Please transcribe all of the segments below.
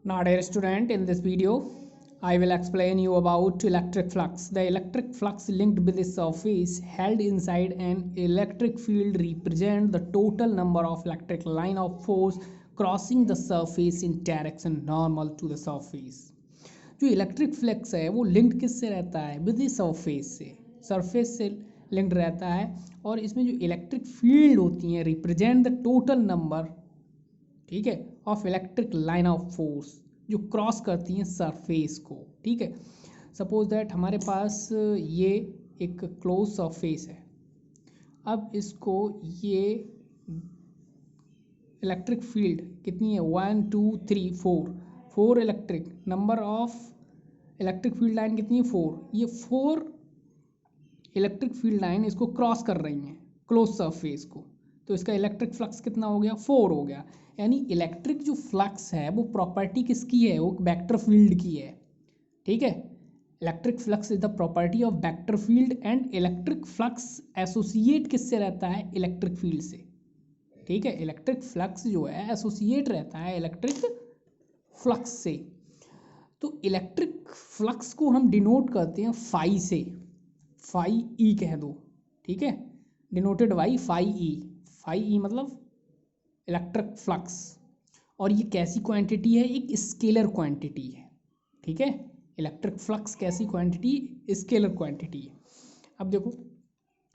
Now, dear student, in this video, I will explain you about electric flux. The electric flux linked with the surface held inside an electric field represent the total number of electric line of force crossing the surface in direction normal to the surface. जो electric flux है वो linked किससे रहता है? With the surface से linked रहता है। और इसमें जो इलेक्ट्रिक फील्ड होती हैं रिप्रेजेंट द टोटल नंबर, ठीक है, of electric line of force जो क्रॉस करती हैं सरफेस को। ठीक है, सपोज दैट हमारे पास ये एक क्लोज सरफेस है। अब इसको ये इलेक्ट्रिक फील्ड कितनी है? 1 2 3 4 electric number of electric field line कितनी है? 4। ये 4 इलेक्ट्रिक फील्ड लाइन इसको क्रॉस कर रही हैं क्लोज सरफेस को, तो इसका इलेक्ट्रिक फ्लक्स कितना हो गया? 4 हो गया। यानी इलेक्ट्रिक जो फ्लक्स है वो प्रॉपर्टी किसकी है? वो वेक्टर फील्ड की है। ठीक है, electric flux is the property of vector field and electric flux associate किससे रहता है? इलेक्ट्रिक फील्ड से। ठीक है, इलेक्ट्रिक फ्लक्स जो है एसोसिएट रहता है इलेक्ट्रिक फ्लक्स से। तो इलेक्ट्रिक फ्लक्स को हम डिनोट करते हैं फाई से, फाई ई कह दो। ठीक है, डिनोटेड बाई फाई ई मतलब इलेक्ट्रिक फ्लक्स। और ये कैसी क्वांटिटी है? एक स्केलर क्वांटिटी है। ठीक है, इलेक्ट्रिक फ्लक्स कैसी क्वांटिटी? स्केलर क्वांटिटी है। अब देखो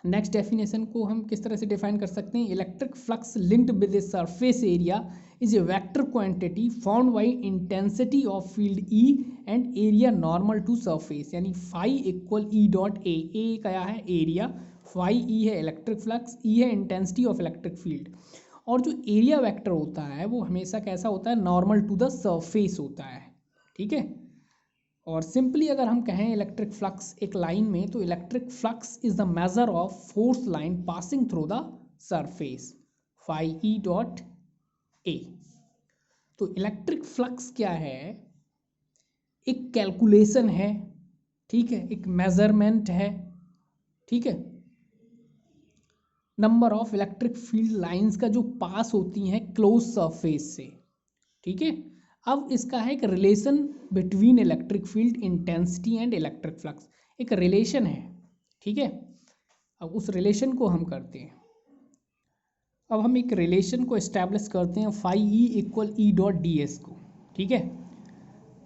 नेक्स्ट डेफिनेशन को हम किस तरह से डिफाइन कर सकते हैं? Electric flux linked with a surface area is a vector quantity found by intensity of field E and area normal to surface. यानी phi equal E dot A क्या है? एरिया। फाई ई है electric flux, ई है intensity of electric field. और जो area vector होता है वो हमेशा कैसा होता है? नॉर्मल टू द सरफेस होता है। ठीक है, और सिंपली अगर हम कहें इलेक्ट्रिक फ्लक्स एक लाइन में, तो electric flux is the measure of force line passing through the surface, phi E dot A. तो इलेक्ट्रिक फ्लक्स क्या है? एक कैलकुलेशन है। ठीक है, एक मेजरमेंट है। ठीक है, number of electric field lines का जो पास होती हैं क्लोज सरफेस से। ठीक है, अब इसका है एक relation between electric field intensity and electric flux, एक रिलेशन है। ठीक है, अब उस रिलेशन को हम करते हैं। अब हम एक रिलेशन को एस्टैब्लिश करते हैं phi E equal E dot D S को। ठीक है,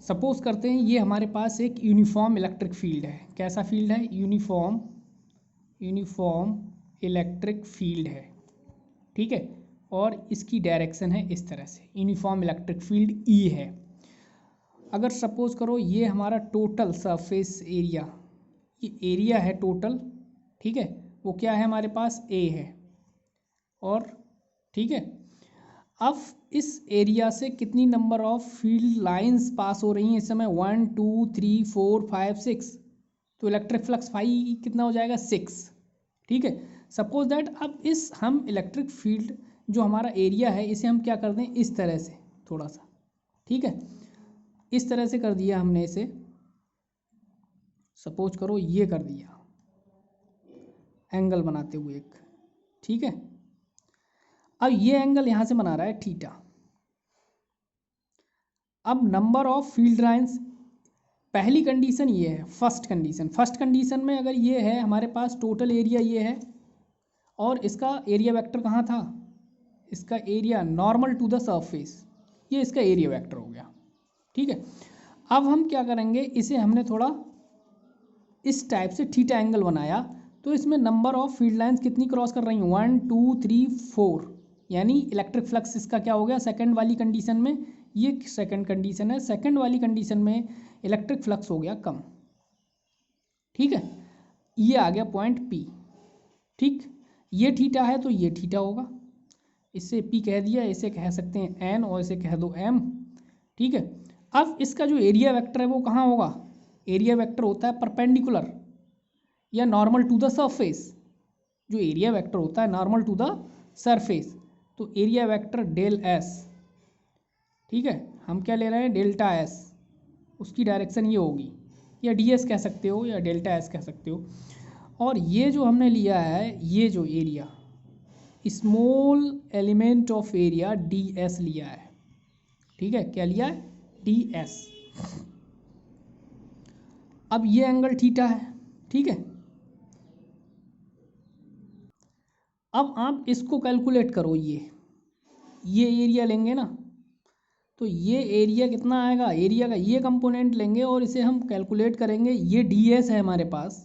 सपोज करते हैं ये हमारे पास एक यूनिफॉर्म इलेक्ट्रिक फील्ड है। कैसा फील्ड है? यूनिफॉर्म इलेक्ट्रिक फील्ड है। ठीक है, और इसकी डायरेक्शन है इस तरह से, यूनिफॉर्म इलेक्ट्रिक फील्ड ई है। अगर सपोज करो ये हमारा टोटल सरफेस एरिया, ये एरिया है टोटल। ठीक है, वो क्या है हमारे पास? ए है। और ठीक है, अब इस एरिया से कितनी number of field lines pass हो रही हैं इस समय? 1 2 3 4 5 6। तो इलेक्ट्रिक फ्लक्स फाई कितना हो जाएगा? 6। ठीक है, सपोज दैट अब इस हम इलेक्ट्रिक फील्ड जो हमारा एरिया है इसे हम क्या कर दें? इस तरह से थोड़ा सा। ठीक है, इस तरह से कर दिया हमने इसे, सपोज करो ये कर दिया एंगल बनाते हुए एक। ठीक है, अब ये एंगल यहाँ से बना रहा है थीटा। अब नंबर ऑफ फील्ड लाइंस, पहली कंडीशन ये है, फर्स्ट कंडीशन में अगर ये है हमारे पास टोटल एरिया ये है, और इसका एरिया वेक्टर कहाँ था? इसका area normal to the surface, ये इसका एरिया वेक्टर हो गया। ठीक है, अब हम क्या करेंगे? इसे हमने थोड़ा इस टाइप से थीटा एंगल बनाया, तो इसमें नंबर ऑफ फील्ड लाइंस कितनी क्रॉस कर रही हैं? 1 2 3 4। यानी इलेक्ट्रिक फ्लक्स इसका क्या हो गया? सेकंड वाली कंडीशन में, ये सेकंड कंडीशन है, सेकंड वाली कंडीशन में इलेक्ट्रिक फ्लक्स हो गया कम। ठीक है, ये आ गया पॉइंट पी। ठीक, ये थीटा है तो ये थीटा होगा, इससे पी कह दिया, इसे कह सकते हैं एन और इसे कह दो एम। ठीक है, अब इसका जो एरिया वेक्टर है वो कहाँ होगा? एरिया वेक्टर होता है परपेंडिकुलर या नॉर्मल टू द सरफेस। जो एरिया वेक्टर होता है नॉर्मल टू द सरफेस, तो एरिया वेक्टर डेल एस। ठीक है, हम क्या ले रहे हैं? डेल्टा एस, उसकी डायरेक्शन ये होगी, या डी एस कह सकते हो या डेल्टा एस कह सकते हो। और ये जो हमने लिया है, ये जो area small element of area D S लिया है। ठीक है, क्या लिया है? ds। अब ये एंगल थीटा है, ठीक है। अब आप इसको कैलकुलेट करो, ये एरिया लेंगे ना, तो ये एरिया कितना आएगा, एरिया का ये कंपोनेंट लेंगे और इसे हम कैलकुलेट करेंगे। ये ds है हमारे पास,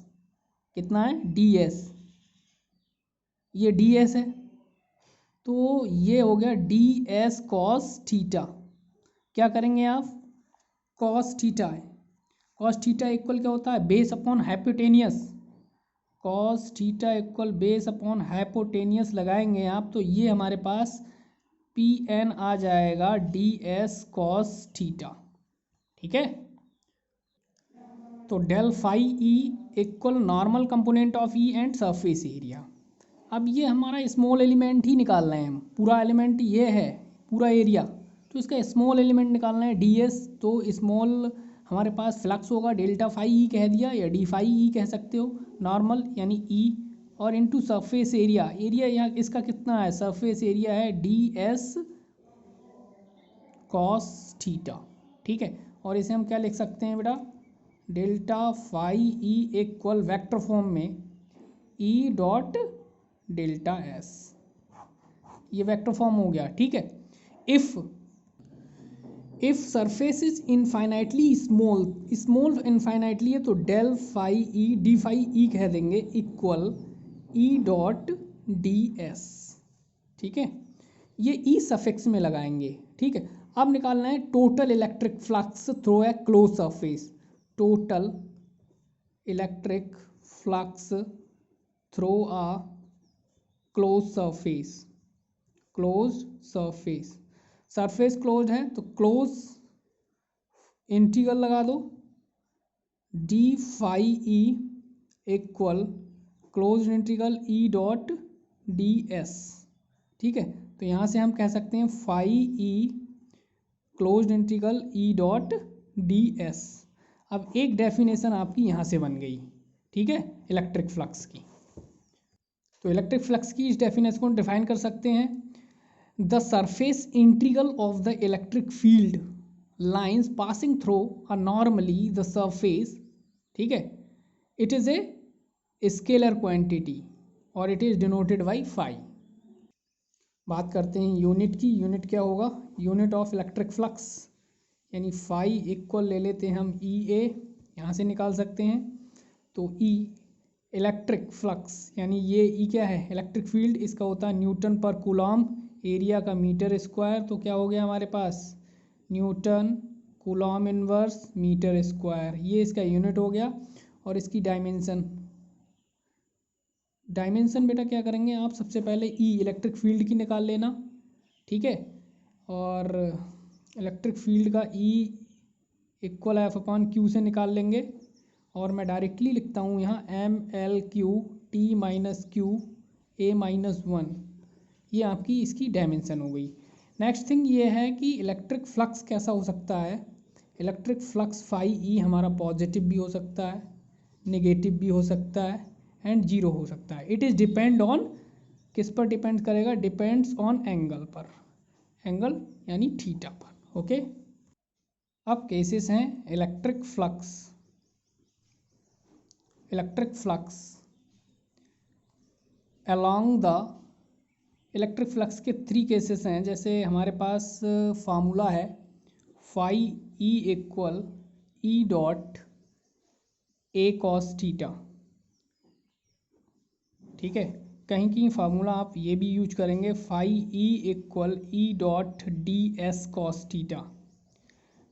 कितना है ds, ये ds है, तो ये हो गया ds cos थीटा। क्या करेंगे आप, cos थीटा है, cos थीटा इक्वल क्या होता है, base upon hypotenuse, cos theta equal base upon hypotenuse लगाएंगे आप, तो ये हमारे पास Pn आ जाएगा ds cos थीटा, ठीक है। तो del phi E equal normal component of E and surface area. अब ये हमारा स्मॉल एलिमेंट ही निकाल रहे हैं हम, पूरा एलिमेंट ये है पूरा एरिया, तो इसका स्मॉल एलिमेंट निकालना है ds। तो स्मॉल हमारे पास फ्लक्स होगा, डेल्टा फाई ई कह दिया या डी फाई ई कह सकते हो, नॉर्मल यानी ई, और इनटू सरफेस एरिया, एरिया यहाँ इसका कितना है, सरफेस एरिया है ds cos थीटा, ठीक है। और इसे हम क्या लिख सकते हैं बेटा, delta phi E equal vector form में ई डॉट डेल्टा एस, ये वेक्टर फॉर्म हो गया, ठीक है। If surface is infinitely small, small infinitely है, तो del phi E D phi E कह देंगे equal E dot D S, ठीक है। ये ई सफिक्स में लगाएंगे, ठीक है। अब निकालना है total electric flux through a closed surface, total electric flux through a closed surface, closed surface, surface closed है तो क्लोज इंटीग्रल लगा दो, D phi E equal closed integral E dot D S, ठीक है। तो यहाँ से हम कह सकते हैं phi E closed integral E dot D S. अब एक डेफिनेशन आपकी यहाँ से बन गई, ठीक है, इलेक्ट्रिक फ्लक्स की। तो इलेक्ट्रिक फ्लक्स की इस डेफिनेशन को डिफाइन कर सकते हैं, the surface integral of the electric field lines passing through a normally the surface, ठीक है, it is a scalar quantity और it is denoted by phi. बात करते हैं यूनिट की, यूनिट क्या होगा, यूनिट ऑफ इलेक्ट्रिक फ्लक्स यानी फाई इक्वल ले लेते हैं हम ई ए, यहाँ से निकाल सकते हैं। तो ई इलेक्ट्रिक फ्लक्स यानी ये ई क्या है, इलेक्ट्रिक फील्ड, इसका होता है न्यूटन पर कूलॉम, एरिया का मीटर स्क्वायर, तो क्या हो गया हमारे पास newton coulomb inverse metre square, ये इसका यूनिट हो गया। और इसकी डायमेंशन, डायमेंशन बेटा क्या करेंगे आप, सबसे पहले ई इलेक्ट्रिक फील्ड की निकाल लेना, ठीक है। और इलेक्ट्रिक फील्ड का E equal F upon Q से निकाल लेंगे, और मैं डायरेक्टली लिखता हूँ यहाँ M L Q T minus Q A minus one, ये आपकी इसकी डायमेंशन हो गई। नेक्स्ट थिंग ये है कि इलेक्ट्रिक फ्लक्स कैसा हो सकता है, इलेक्ट्रिक फ्लक्स फाई ई हमारा पॉजिटिव भी हो सकता है, नेगेटिव भी हो सकता है एंड जीरो हो सकता है। इट इज़ डिपेंड ऑन, किस पर डिपेंड करेगा, डिपेंड्स ऑन एंगल पर, एंगल यानी थीटा पर, ओके। अब केसेस हैं electric flux, electric flux along the, electric flux के 3 केसेस हैं, जैसे हमारे पास फार्मूला है phi E equal E dot A cos theta, ठीक है। कहीं कहीं फार्मूला आप ये भी यूज करेंगे phi E equal E dot D S cos theta.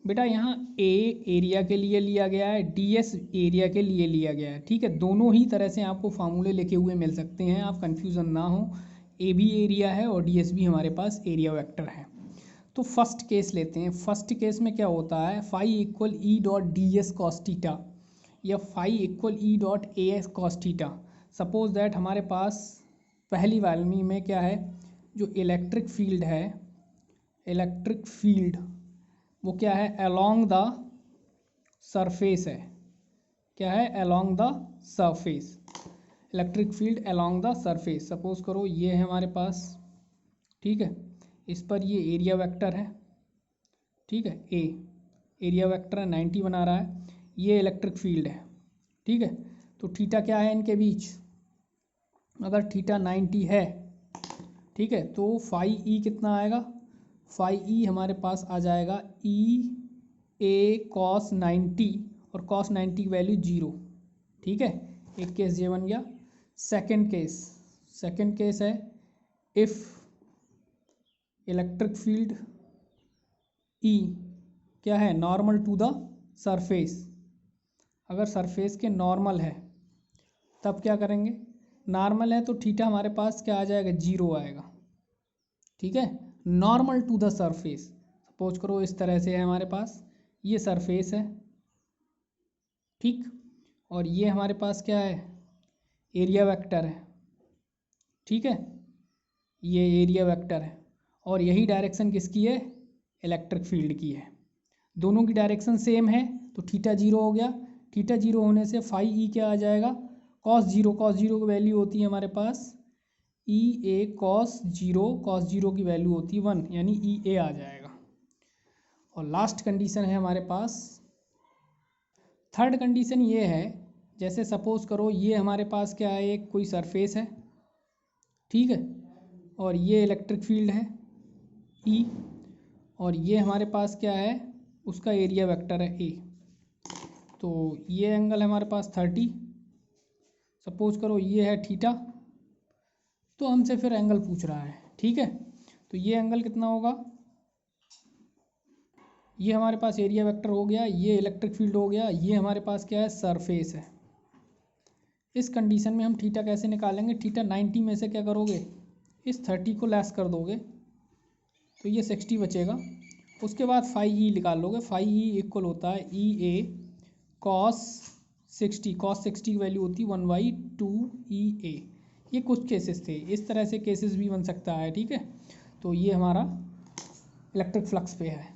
बेटा यहाँ ए एरिया के लिए लिया गया है, डी एस एरिया के लिए लिया गया है, ठीक है। दोनों ही तरह से आपको फार्मूले लिखे हुए मिल सकते हैं, आप कन्फ्यूज़न ना हो, ए भी एरिया है और डी एस भी हमारे पास एरिया वेक्टर है। तो फर्स्ट केस लेते हैं, फर्स्ट केस में क्या होता है, phi equal E dot D S cos theta या phi equal E dot A S cos theta. Suppose that हमारे पास पहली वाली में क्या है, जो इलेक्ट्रिक फील्ड है, इलेक्ट्रिक फील्ड वो क्या है, अलोंग द सरफेस है, क्या है, along the surface, electric field along the surface. Suppose करो ये है हमारे पास, ठीक है, इस पर ये एरिया वेक्टर है, ठीक है, ए, एरिया वेक्टर है, 90 बना रहा है। ये इलेक्ट्रिक फील्ड है, ठीक है। तो थीटा क्या है इनके बीच, अगर थीटा 90 है, ठीक है, तो फाई ई कितना आएगा, फाई ई हमारे पास आ जाएगा ई ए कॉस 90, और कॉस 90 की वैल्यू 0, ठीक है। एक केस ये बन गया। सेकंड केस है इफ़ इलेक्ट्रिक फील्ड ई क्या है, नॉर्मल टू द सरफेस। अगर सरफेस के नॉर्मल है तब क्या करेंगे, नॉर्मल है तो थीटा हमारे पास क्या आ जाएगा, 0 आएगा, ठीक है। Normal to the surface, suppose करो इस तरह से है हमारे पास, ये सरफेस है, ठीक, और ये हमारे पास क्या है, एरिया वेक्टर है, ठीक है, ये एरिया वेक्टर है, और यही डायरेक्शन किसकी है, इलेक्ट्रिक फील्ड की है। दोनों की डायरेक्शन सेम है तो थीटा 0 हो गया। थीटा 0 होने से फाई ई क्या आ जाएगा, कॉस 0, कॉस 0 की वैल्यू होती है हमारे पास ई ए कॉस 0, कॉस 0 की वैल्यू होती है 1, यानी ई ए आ जाएगा। और लास्ट कंडीशन है हमारे पास, थर्ड कंडीशन ये है, जैसे सपोज करो ये हमारे पास क्या है, एक कोई सरफेस है, ठीक है, और ये इलेक्ट्रिक फील्ड है ई, और ये हमारे पास क्या है, उसका एरिया वेक्टर है ए। तो ये एंगल है हमारे पास 30, सपोज करो ये है थीटा, तो हमसे फिर एंगल पूछ रहा है, ठीक है। तो ये एंगल कितना होगा, ये हमारे पास एरिया वेक्टर हो गया, ये इलेक्ट्रिक फील्ड हो गया, ये हमारे पास क्या है, सरफेस है। इस कंडीशन में हम थीटा कैसे निकालेंगे, थीटा 90 में से क्या करोगे, इस 30 को लेस कर दोगे तो ये 60 बचेगा। उसके बाद फाई ई निकाल लोगे, फाई ई इक्वल होता है ई ए कॉस 60, कॉस 60 की वैल्यू होती है 1/2 ई ए। ये कुछ केसेस थे, इस तरह से केसेस भी बन सकता है, ठीक है। तो ये हमारा इलेक्ट्रिक फ्लक्स पे है।